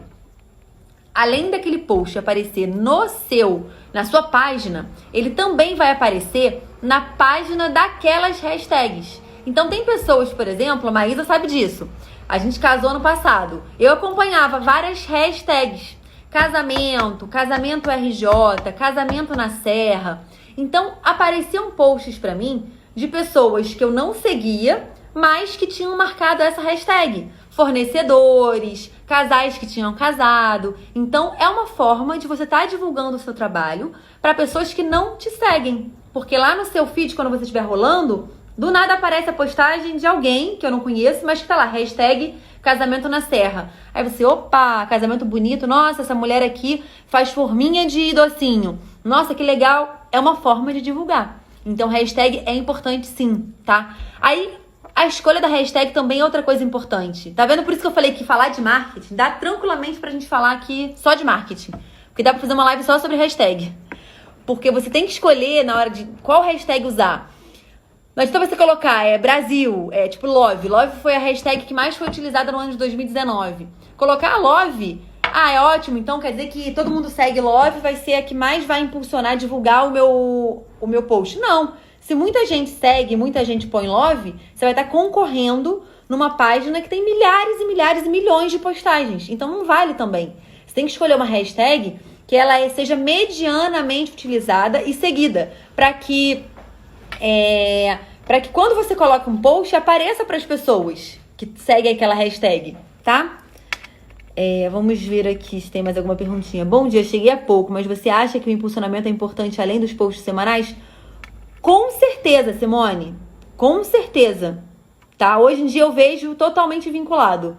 além daquele post aparecer na sua página, ele também vai aparecer na página daquelas hashtags. Então tem pessoas, por exemplo, a Maísa sabe disso. A gente casou no passado. Eu acompanhava várias hashtags. Casamento, casamento RJ, casamento na Serra. Então apareciam posts pra mim de pessoas que eu não seguia, mas que tinham marcado essa hashtag. Fornecedores, casais que tinham casado. Então é uma forma de você estar divulgando o seu trabalho para pessoas que não te seguem. Porque lá no seu feed, quando você estiver rolando, do nada aparece a postagem de alguém que eu não conheço, mas que tá lá, hashtag casamento na Serra. Aí você, opa, casamento bonito, nossa, essa mulher aqui faz forminha de docinho. Nossa, que legal. É uma forma de divulgar. Então, hashtag é importante sim, tá? Aí, a escolha da hashtag também é outra coisa importante. Tá vendo? Por isso que eu falei que falar de marketing dá tranquilamente pra gente falar aqui só de marketing. Porque dá pra fazer uma live só sobre hashtag. Porque você tem que escolher na hora de qual hashtag usar. Mas então você colocar Brasil, tipo Love. Love foi a hashtag que mais foi utilizada no ano de 2019. Colocar Love, é ótimo. Então quer dizer que todo mundo segue Love, vai ser a que mais vai impulsionar, divulgar o meu post. Não. Se muita gente segue, muita gente põe Love, você vai estar concorrendo numa página que tem milhares e milhares e milhões de postagens. Então não vale também. Você tem que escolher uma hashtag que ela seja medianamente utilizada e seguida, para que quando você coloca um post, apareça para as pessoas que seguem aquela hashtag, tá? Vamos ver aqui se tem mais alguma perguntinha. Bom dia, cheguei há pouco, mas você acha que o impulsionamento é importante além dos posts semanais? Com certeza, Simone. Com certeza. Tá? Hoje em dia eu vejo totalmente vinculado,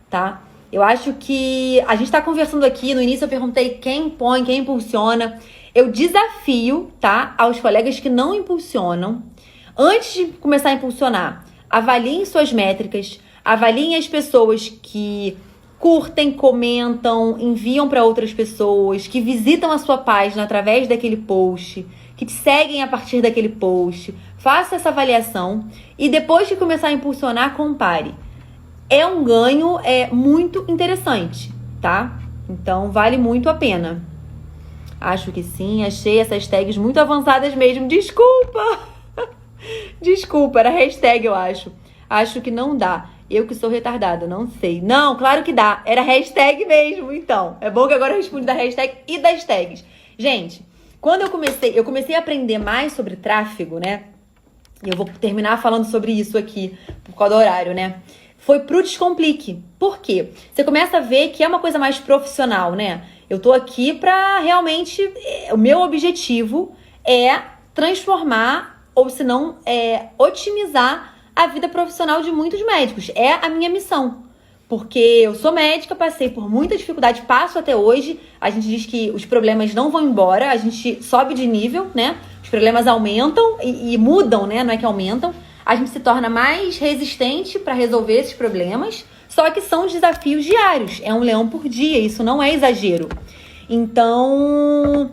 tá? Eu acho que a gente tá conversando aqui, no início eu perguntei quem põe, quem impulsiona. Eu desafio, tá, aos colegas que não impulsionam, antes de começar a impulsionar, avaliem suas métricas, avaliem as pessoas que curtem, comentam, enviam para outras pessoas, que visitam a sua página através daquele post, que te seguem a partir daquele post. Faça essa avaliação e depois de começar a impulsionar, compare. É um ganho muito interessante, tá? Então vale muito a pena. Acho que sim, achei essas tags muito avançadas mesmo. Desculpa! Desculpa, era hashtag, eu acho. Acho que não dá. Eu que sou retardada, não sei. Não, claro que dá. Era hashtag mesmo, então. É bom que agora eu respondo da hashtag e das tags. Gente, quando eu comecei a aprender mais sobre tráfego, né? E eu vou terminar falando sobre isso aqui, por causa do horário, né? Foi pro Descomplique. Por quê? Você começa a ver que é uma coisa mais profissional, né? Eu tô aqui pra realmente... O meu objetivo é transformar, ou se não, otimizar a vida profissional de muitos médicos. É a minha missão. Porque eu sou médica, passei por muita dificuldade, passo até hoje. A gente diz que os problemas não vão embora, a gente sobe de nível, né? Os problemas aumentam e mudam, né? Não é que aumentam. A gente se torna mais resistente para resolver esses problemas, só que são desafios diários. É um leão por dia, isso não é exagero. Então,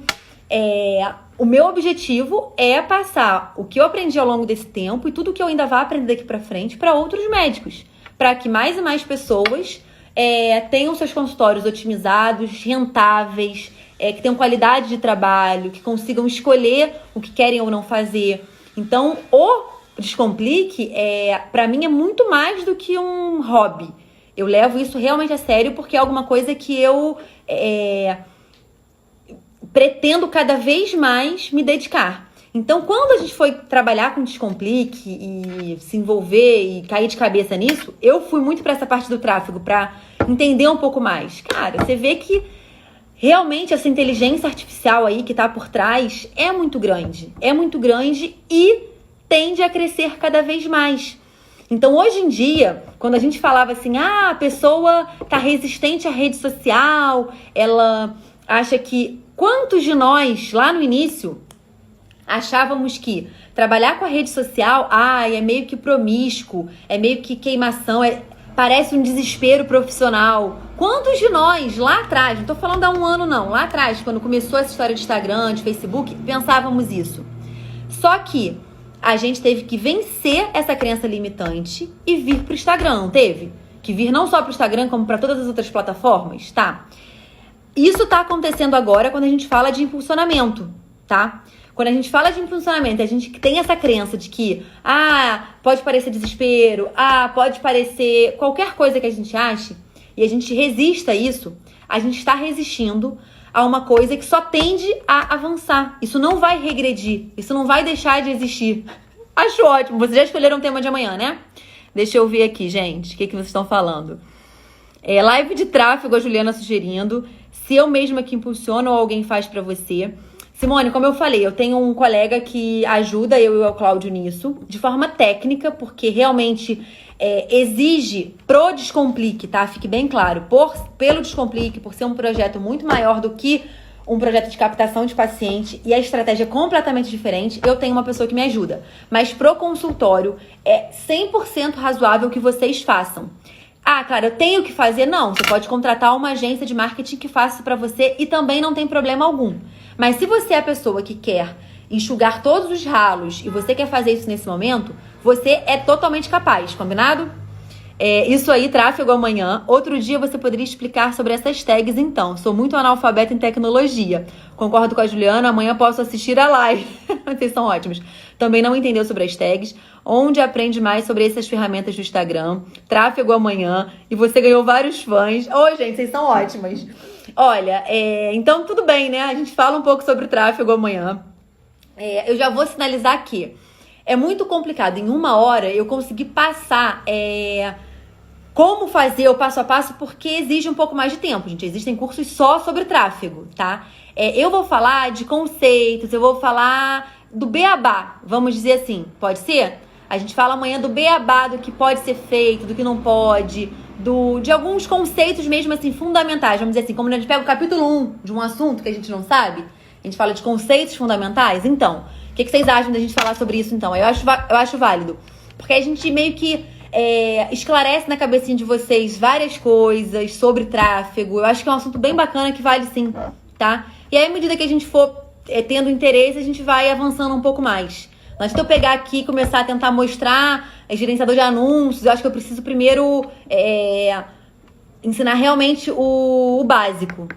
o meu objetivo é passar o que eu aprendi ao longo desse tempo e tudo que eu ainda vou aprender daqui para frente para outros médicos, para que mais e mais pessoas tenham seus consultórios otimizados, rentáveis, que tenham qualidade de trabalho, que consigam escolher o que querem ou não fazer. Então, o Descomplique, para mim, é muito mais do que um hobby. Eu levo isso realmente a sério porque é alguma coisa que eu pretendo cada vez mais me dedicar. Então, quando a gente foi trabalhar com Descomplique e se envolver e cair de cabeça nisso, eu fui muito para essa parte do tráfego, para entender um pouco mais. Cara, você vê que realmente essa inteligência artificial aí que tá por trás é muito grande e tende a crescer cada vez mais. Então, hoje em dia, quando a gente falava assim, a pessoa tá resistente à rede social, ela acha que... Quantos de nós, lá no início, achávamos que trabalhar com a rede social, é meio que promíscuo, é meio que queimação, parece um desespero profissional. Quantos de nós, lá atrás, não tô falando há um ano não, lá atrás, quando começou essa história de Instagram, de Facebook, pensávamos isso. Só que a gente teve que vencer essa crença limitante e vir pro Instagram, não teve? Que vir não só pro Instagram, como para todas as outras plataformas, tá? Isso tá acontecendo agora quando a gente fala de impulsionamento, tá? Quando a gente fala de impulsionamento, a gente tem essa crença de que, pode parecer desespero, pode parecer qualquer coisa que a gente ache, e a gente resista a isso, a gente está resistindo a uma coisa que só tende a avançar. Isso não vai regredir, isso não vai deixar de existir. Acho ótimo. Vocês já escolheram o tema de amanhã, né? Deixa eu ver aqui, gente, o que vocês estão falando. Live de tráfego, a Juliana sugerindo. Se eu mesma que impulsiono ou alguém faz pra você. Simone, como eu falei, eu tenho um colega que ajuda eu e o Cláudio nisso, de forma técnica, porque realmente exige pro Descomplique, tá? Fique bem claro. Pelo Descomplique, por ser um projeto muito maior do que um projeto de captação de paciente e a estratégia é completamente diferente, eu tenho uma pessoa que me ajuda. Mas pro consultório, é 100% razoável que vocês façam. Cara, eu tenho que fazer? Não, você pode contratar uma agência de marketing que faça isso pra você e também não tem problema algum. Mas se você é a pessoa que quer enxugar todos os ralos e você quer fazer isso nesse momento, você é totalmente capaz, combinado? Isso aí, tráfego amanhã. Outro dia você poderia explicar sobre essas tags, então. Sou muito analfabeta em tecnologia. Concordo com a Juliana, amanhã posso assistir a live. Vocês são ótimos. Também não entendeu sobre as tags. Onde aprende mais sobre essas ferramentas do Instagram? Tráfego amanhã. E você ganhou vários fãs. Gente, vocês são ótimas. Olha, então tudo bem, né? A gente fala um pouco sobre o tráfego amanhã. Eu já vou sinalizar aqui. É muito complicado. Em 1 hora eu consegui passar como fazer o passo a passo, porque exige um pouco mais de tempo, gente. Existem cursos só sobre tráfego, tá? Eu vou falar de conceitos, eu vou falar do beabá, vamos dizer assim. Pode ser? A gente fala amanhã do beabá, do que pode ser feito, do que não pode, de alguns conceitos mesmo assim fundamentais. Vamos dizer assim, como a gente pega o capítulo 1 de um assunto que a gente não sabe, a gente fala de conceitos fundamentais. Então, o que vocês acham da gente falar sobre isso, então? Eu acho válido. Porque a gente meio que esclarece na cabecinha de vocês várias coisas sobre tráfego. Eu acho que é um assunto bem bacana que vale sim, tá? E aí, à medida que a gente for tendo interesse, a gente vai avançando um pouco mais. Antes de eu pegar aqui e começar a tentar mostrar gerenciador de anúncios, eu acho que eu preciso primeiro ensinar realmente o básico.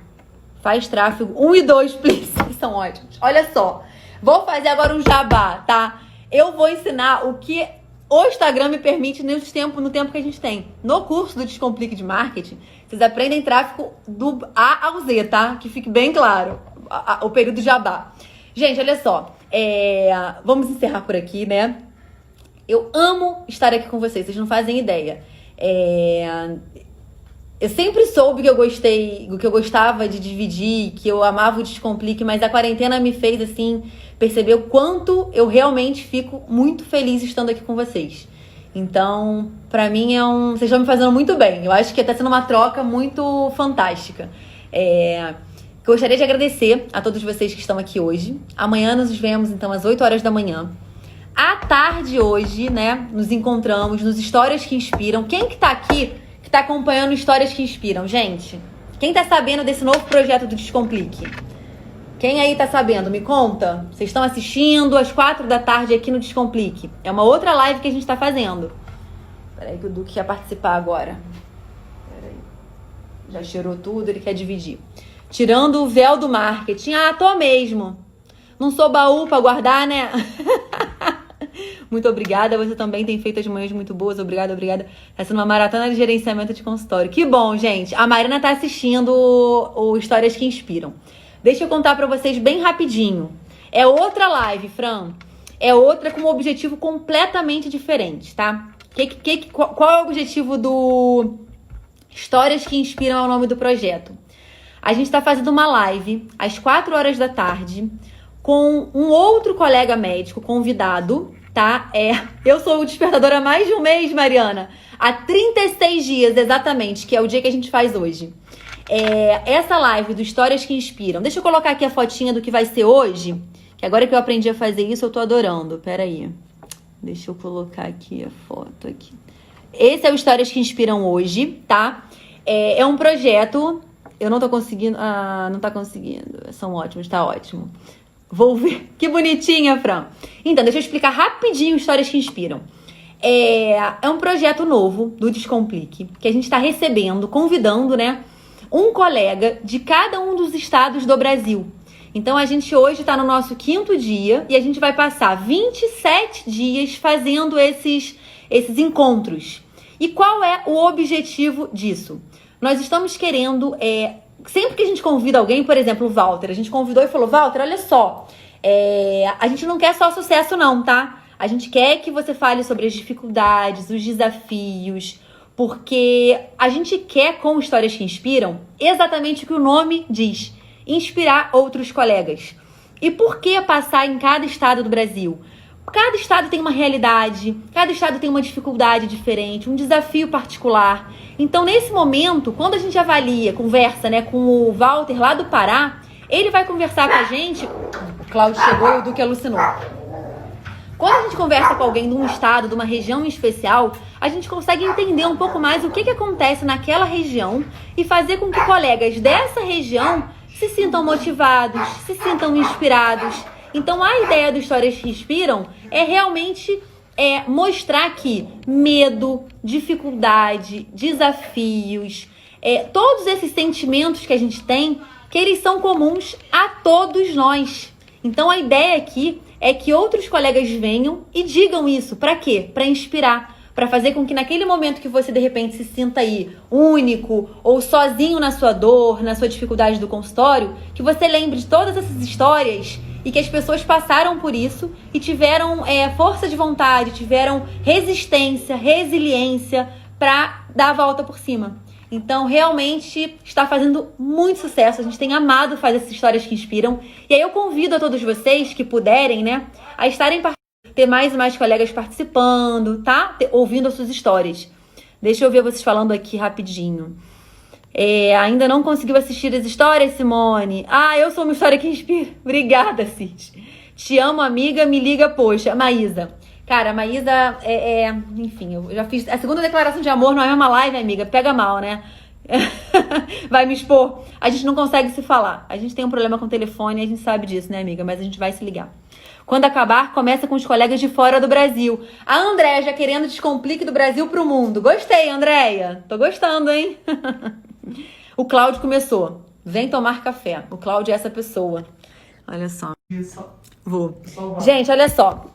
Faz tráfego 1 e 2, please. São ótimos. Olha só. Vou fazer agora um jabá, tá? Eu vou ensinar o que o Instagram me permite no tempo que a gente tem. No curso do Descomplique de Marketing, vocês aprendem tráfego do A ao Z, tá? Que fique bem claro o período de jabá. Gente, olha só. Vamos encerrar por aqui, né? Eu amo estar aqui com vocês não fazem ideia. Eu sempre soube que eu gostava de dividir, que eu amava o Descomplique, mas a quarentena me fez, assim, perceber o quanto eu realmente fico muito feliz estando aqui com vocês. Então, pra mim vocês estão me fazendo muito bem. Eu acho que tá sendo uma troca muito fantástica. Gostaria de agradecer a todos vocês que estão aqui hoje. Amanhã nos vemos, então, às 8 horas da manhã. À tarde hoje, né, nos encontramos nos Histórias que Inspiram. Quem que tá aqui, que tá acompanhando Histórias que Inspiram, gente? Quem tá sabendo desse novo projeto do Descomplique? Quem aí tá sabendo? Me conta. Vocês estão assistindo às 4 da tarde aqui no Descomplique. É uma outra live que a gente tá fazendo. Peraí que o Duque quer participar agora. Peraí. Já cheirou tudo, ele quer dividir. Tirando o véu do marketing. Tô mesmo. Não sou baú pra guardar, né? Muito obrigada. Você também tem feito as manhãs muito boas. Obrigada. Tá sendo uma maratona de gerenciamento de consultório. Que bom, gente. A Marina tá assistindo o Histórias que Inspiram. Deixa eu contar pra vocês bem rapidinho. É outra live, Fran. É outra com um objetivo completamente diferente, tá? Qual é o objetivo do Histórias que Inspiram é o nome do projeto? A gente tá fazendo uma live às 4 horas da tarde com um outro colega médico convidado, tá? Eu sou o despertador há mais de um mês, Mariana. Há 36 dias, exatamente, que é o dia que a gente faz hoje. Essa live do Histórias que Inspiram. Deixa eu colocar aqui a fotinha do que vai ser hoje, que agora que eu aprendi a fazer isso, eu tô adorando. Pera aí. Deixa eu colocar aqui a foto aqui. Esse é o Histórias que Inspiram hoje, tá? É um projeto... Eu não tô conseguindo... não tá conseguindo. São ótimos, tá ótimo. Vou ver. Que bonitinha, Fran. Então, deixa eu explicar rapidinho Histórias que Inspiram. É um projeto novo do Descomplique, que a gente tá recebendo, convidando, né, um colega de cada um dos estados do Brasil. Então a gente hoje está no nosso 5º dia e a gente vai passar 27 dias fazendo esses encontros. E qual é o objetivo disso? Nós estamos querendo, sempre que a gente convida alguém, por exemplo, o Walter, a gente convidou e falou, Walter, olha só, a gente não quer só sucesso não, tá? A gente quer que você fale sobre as dificuldades, os desafios, porque a gente quer, com Histórias que Inspiram, exatamente o que o nome diz, inspirar outros colegas. E por que passar em cada estado do Brasil? Cada estado tem uma realidade, cada estado tem uma dificuldade diferente, um desafio particular. Então, nesse momento, quando a gente avalia, conversa, né, com o Walter lá do Pará, ele vai conversar com a gente. O Cláudio chegou e o Duque alucinou. Quando a gente conversa com alguém de um estado, de uma região em especial, a gente consegue entender um pouco mais o que acontece naquela região e fazer com que colegas dessa região se sintam motivados, se sintam inspirados. Então, a ideia do Histórias que Inspiram é realmente mostrar que medo, dificuldade, desafios, todos esses sentimentos que a gente tem, que eles são comuns a todos nós. Então, a ideia aqui é que outros colegas venham e digam isso. Para quê? Para inspirar. Para fazer com que naquele momento que você de repente se sinta aí único ou sozinho na sua dor, na sua dificuldade do consultório, que você lembre de todas essas histórias e que as pessoas passaram por isso e tiveram força de vontade, tiveram resistência, resiliência para dar a volta por cima. Então, realmente está fazendo muito sucesso. A gente tem amado fazer essas histórias que inspiram. E aí eu convido a todos vocês que puderem, né, a estarem ter mais e mais colegas participando, tá? Ouvindo as suas histórias. Deixa eu ver vocês falando aqui rapidinho. Ainda não conseguiu assistir as histórias, Simone? Eu sou uma história que inspira. Obrigada, Cid. Te amo, amiga, me liga, poxa. Maísa. Cara, a Maísa enfim, eu já fiz a segunda declaração de amor, não é uma live, amiga. Pega mal, né? Vai me expor. A gente não consegue se falar. A gente tem um problema com o telefone, a gente sabe disso, né, amiga? Mas a gente vai se ligar. Quando acabar, começa com os colegas de fora do Brasil. A Andréia já querendo descomplique do Brasil pro mundo. Gostei, Andréia. Tô gostando, hein? O Cláudio começou. Vem tomar café. O Cláudio é essa pessoa. Olha só. Vou. Gente, olha só.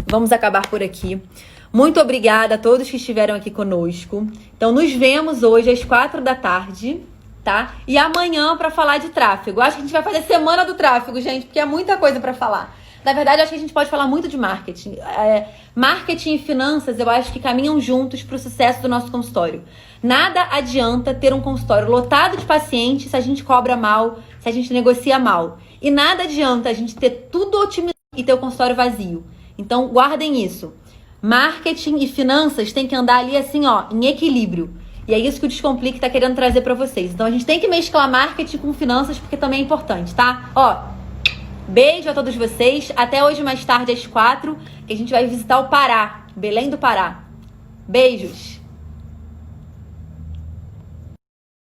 Vamos acabar por aqui. Muito obrigada a todos que estiveram aqui conosco. Então, nos vemos hoje às 4 da tarde, tá? E amanhã para falar de tráfego. Acho que a gente vai fazer semana do tráfego, gente, porque é muita coisa para falar. Na verdade, acho que a gente pode falar muito de marketing. Marketing e finanças, eu acho que caminham juntos para o sucesso do nosso consultório. Nada adianta ter um consultório lotado de pacientes se a gente cobra mal, se a gente negocia mal. E nada adianta a gente ter tudo otimizado e ter o consultório vazio. Então, guardem isso. Marketing e finanças tem que andar ali assim, ó, em equilíbrio. E é isso que o Descomplique tá querendo trazer para vocês. Então, a gente tem que mesclar marketing com finanças, porque também é importante, tá? Ó, beijo a todos vocês. Até hoje mais tarde, às 4, que a gente vai visitar o Pará, Belém do Pará. Beijos!